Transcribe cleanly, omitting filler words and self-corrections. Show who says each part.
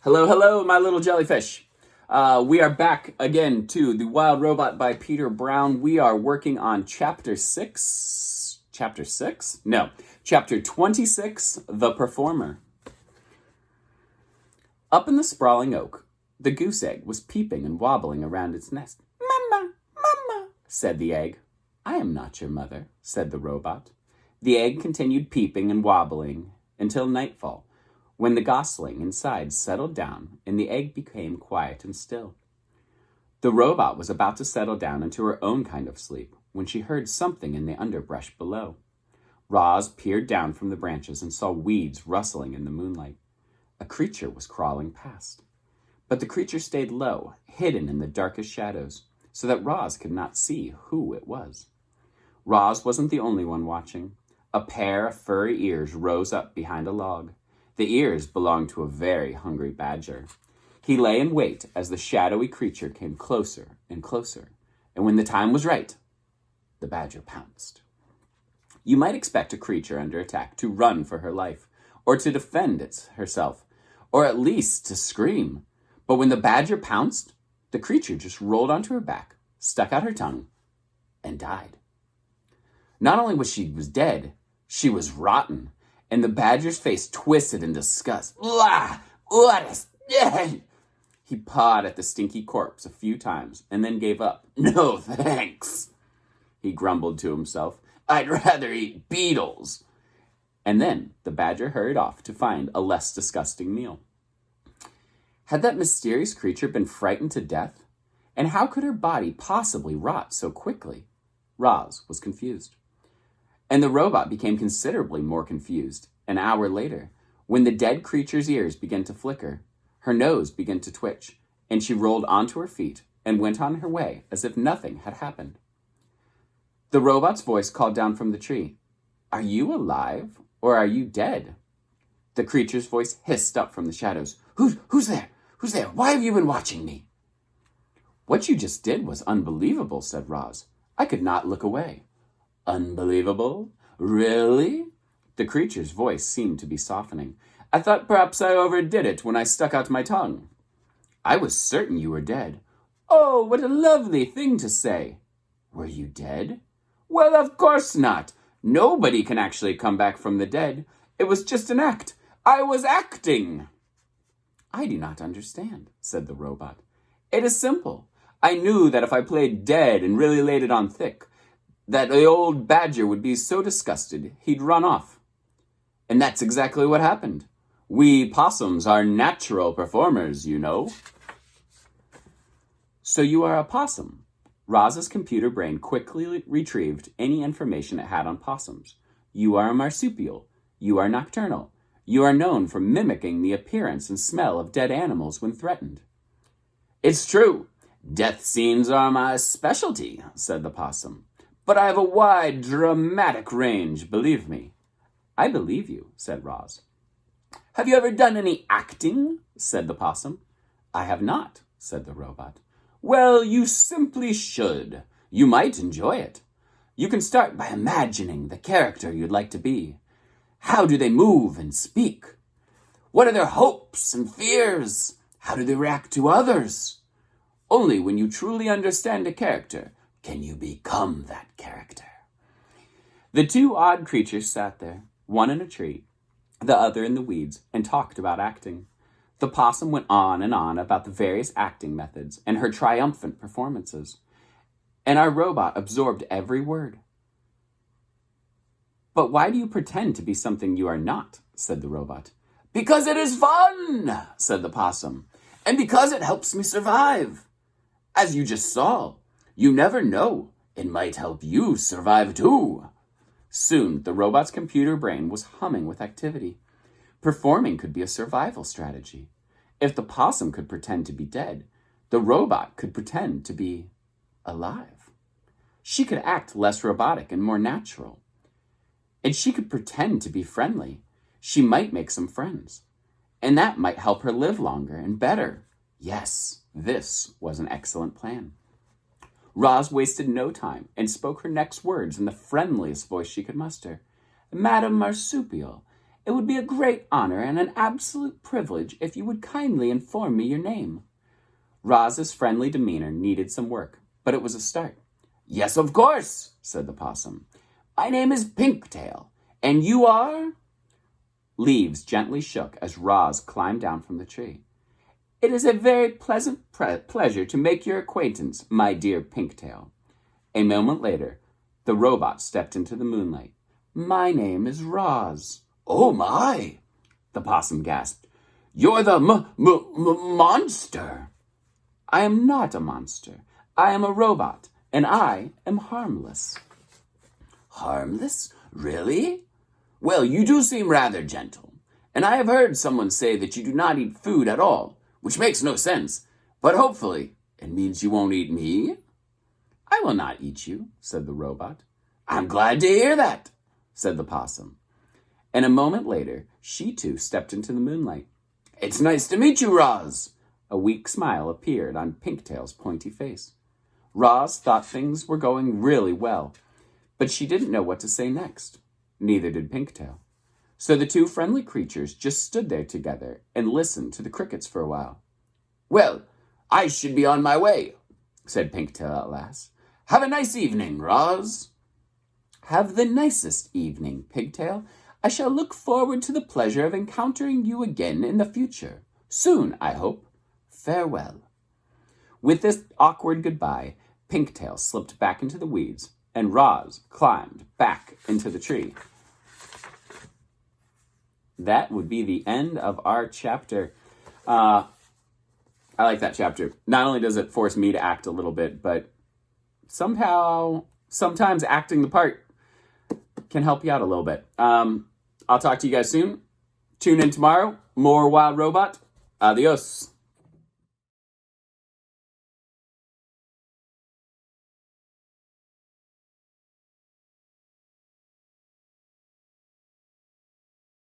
Speaker 1: Hello, hello, my little jellyfish. We are back again to The Wild Robot by Peter Brown. We are working on Chapter 6. Chapter 6? No. Chapter 26, The Performer. Up in the sprawling oak, the goose egg was peeping and wobbling around its nest. Mama, mama, said the egg. I am not your mother, said the robot. The egg continued peeping and wobbling until nightfall, when the gosling inside settled down and the egg became quiet and still. The robot was about to settle down into her own kind of sleep when she heard something in the underbrush below. Roz peered down from the branches and saw weeds rustling in the moonlight. A creature was crawling past. But the creature stayed low, hidden in the darkest shadows, so that Roz could not see who it was. Roz wasn't the only one watching. A pair of furry ears rose up behind a log. The ears belonged to a very hungry badger. He lay in wait as the shadowy creature came closer and closer, and when the time was right, the badger pounced. You might expect a creature under attack to run for her life, or to defend herself, or at least to scream. But when the badger pounced, the creature just rolled onto her back, stuck out her tongue, and died. Not only was she dead, she was rotten, and the badger's face twisted in disgust. Blah! What is... He pawed at the stinky corpse a few times and then gave up. No thanks, he grumbled to himself. I'd rather eat beetles. And then the badger hurried off to find a less disgusting meal. Had that mysterious creature been frightened to death? And how could her body possibly rot so quickly? Roz was confused. And the robot became considerably more confused an hour later, when the dead creature's ears began to flicker, her nose began to twitch, and she rolled onto her feet and went on her way as if nothing had happened. The robot's voice called down from the tree, Are you alive, or are you dead? The creature's voice hissed up from the shadows, Who's there? Who's there? Why have you been watching me? What you just did was unbelievable, said Roz. I could not look away. Unbelievable? Really? The creature's voice seemed to be softening. I thought perhaps I overdid it when I stuck out my tongue. I was certain you were dead. Oh, what a lovely thing to say. Were you dead? Well, of course not. Nobody can actually come back from the dead. It was just an act. I was acting. I do not understand, said the robot. It is simple. I knew that if I played dead and really laid it on thick, that the old badger would be so disgusted he'd run off. And that's exactly what happened. We possums are natural performers, you know. So you are a possum. Roz's computer brain quickly retrieved any information it had on possums. You are a marsupial. You are nocturnal. You are known for mimicking the appearance and smell of dead animals when threatened. It's true. Death scenes are my specialty, said the possum. But I have a wide, dramatic range, believe me. I believe you, said Roz. Have you ever done any acting? Said the possum. I have not, said the robot. Well, you simply should. You might enjoy it. You can start by imagining the character you'd like to be. How do they move and speak? What are their hopes and fears? How do they react to others? Only when you truly understand a character can you become that character. The two odd creatures sat there, one in a tree, the other in the weeds, and talked about acting. The possum went on and on about the various acting methods and her triumphant performances, and our robot absorbed every word. But why do you pretend to be something you are not? Said the robot. Because it is fun, said the possum, and because it helps me survive. As you just saw, you never know. It might help you survive too. Soon, the robot's computer brain was humming with activity. Performing could be a survival strategy. If the possum could pretend to be dead, the robot could pretend to be alive. She could act less robotic and more natural. And she could pretend to be friendly. She might make some friends. And that might help her live longer and better. Yes, this was an excellent plan. Roz wasted no time and spoke her next words in the friendliest voice she could muster. Madame Marsupial, It would be a great honor and an absolute privilege if you would kindly inform me your name. Roz's friendly demeanor needed some work, but it was a start. Yes, of course, said the possum. My name is Pinktail, and you are? Leaves gently shook as Roz climbed down from the tree. It is a very pleasant pleasure to make your acquaintance, my dear Pinktail. A moment later, the robot stepped into the moonlight. My name is Roz. Oh, my, the possum gasped. You're the monster. I am not a monster. I am a robot, and I am harmless. Harmless? Really? Well, you do seem rather gentle, and I have heard someone say that you do not eat food at all, which makes no sense, but hopefully it means you won't eat me. I will not eat you, said the robot. I'm glad to hear that, said the possum. And a moment later, she too stepped into the moonlight. It's nice to meet you, Roz. A weak smile appeared on Pinktail's pointy face. Roz thought things were going really well, but she didn't know what to say next. Neither did Pinktail. So the two friendly creatures just stood there together and listened to the crickets for a while. Well, I should be on my way, said Pinktail at last. Have a nice evening, Roz. Have the nicest evening, Pigtail. I shall look forward to the pleasure of encountering you again in the future. Soon, I hope. Farewell. With this awkward goodbye, Pinktail slipped back into the weeds, and Roz climbed back into the tree. That would be the end of our chapter. I like that chapter. Not only does it force me to act a little bit, but sometimes acting the part can help you out a little bit. I'll talk to you guys soon. Tune in tomorrow. More Wild Robot. Adios.